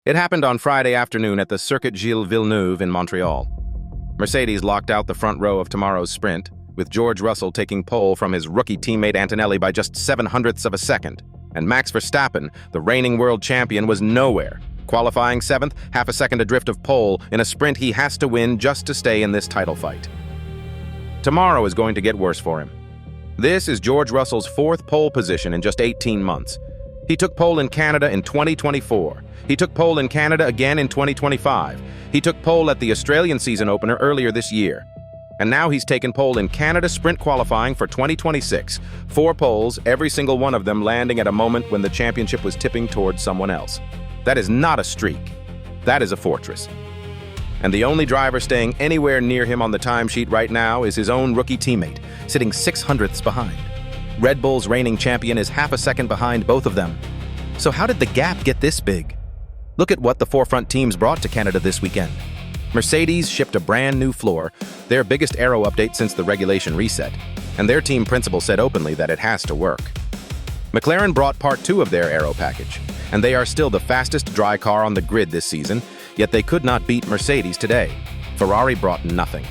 It happened on Friday afternoon at the Circuit Gilles Villeneuve in Montreal. Mercedes locked out the front row of tomorrow's sprint, with George Russell taking pole from his rookie teammate Antonelli by just 0.07 of a second, and Max Verstappen, the reigning world champion, was nowhere, qualifying 7th, half a second adrift of pole in a sprint he has to win just to stay in this title fight. Tomorrow is going to get worse for him. This is George Russell's 4th pole position in just 18 months. He took pole in Canada in 2024. He took pole in Canada again in 2025. He took pole at the Australian season opener earlier this year. And now he's taken pole in Canada sprint qualifying for 2026. 4 poles, every single one of them landing at a moment when the championship was tipping towards someone else. That is not a streak. That is a fortress. And the only driver staying anywhere near him on the timesheet right now is his own rookie teammate, sitting 0.06 behind. Red Bull's reigning champion is half a second behind both of them. So how did the gap get this big? Look at what the forefront teams brought to Canada this weekend. Mercedes shipped a brand new floor, their biggest aero update since the regulation reset, and their team principal said openly that it has to work. McLaren brought part 2 of their aero package, and they are still the fastest dry car on the grid this season, yet they could not beat Mercedes today. Ferrari brought nothing.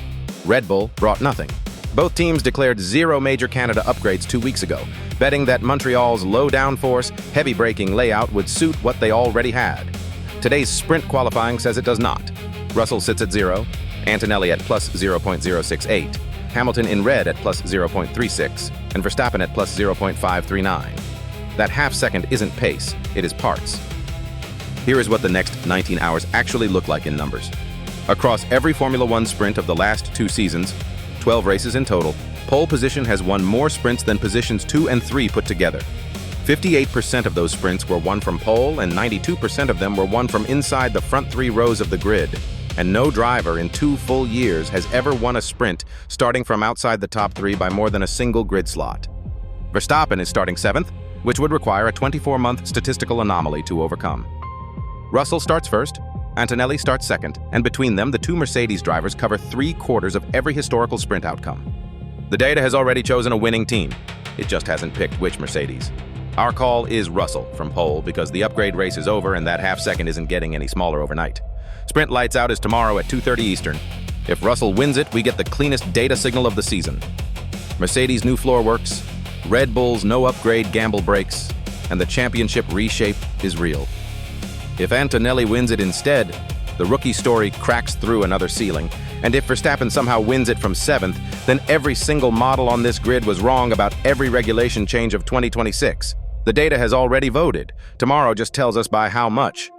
Red Bull brought nothing. Both teams declared 0 major Canada upgrades 2 weeks ago, betting that Montreal's low downforce, heavy braking layout would suit what they already had. Today's sprint qualifying says it does not. Russell sits at 0, Antonelli at plus 0.068, Hamilton in red at plus 0.36, and Verstappen at plus 0.539. That half second isn't pace, it is parts. Here is what the next 19 hours actually look like in numbers. Across every Formula One sprint of the last 2 seasons, 12 races in total, pole position has won more sprints than positions 2 and 3 put together. 58% of those sprints were won from pole, and 92% of them were won from inside the front 3 rows of the grid. And no driver in 2 full years has ever won a sprint starting from outside the top 3 by more than a single grid slot. Verstappen is starting 7th, which would require a 24-month statistical anomaly to overcome. Russell starts 1st, Antonelli starts 2nd, and between them, the 2 Mercedes drivers cover 3/4 of every historical sprint outcome. The data has already chosen a winning team. It just hasn't picked which Mercedes. Our call is Russell from pole because the upgrade race is over and that half second isn't getting any smaller overnight. Sprint lights out is tomorrow at 2:30 Eastern. If Russell wins it, we get the cleanest data signal of the season. Mercedes' new floor works, Red Bull's no upgrade gamble breaks, and the championship reshape is real. If Antonelli wins it instead, the rookie story cracks through another ceiling, and if Verstappen somehow wins it from 7th, then every single model on this grid was wrong about every regulation change of 2026. The data has already voted. Tomorrow just tells us by how much.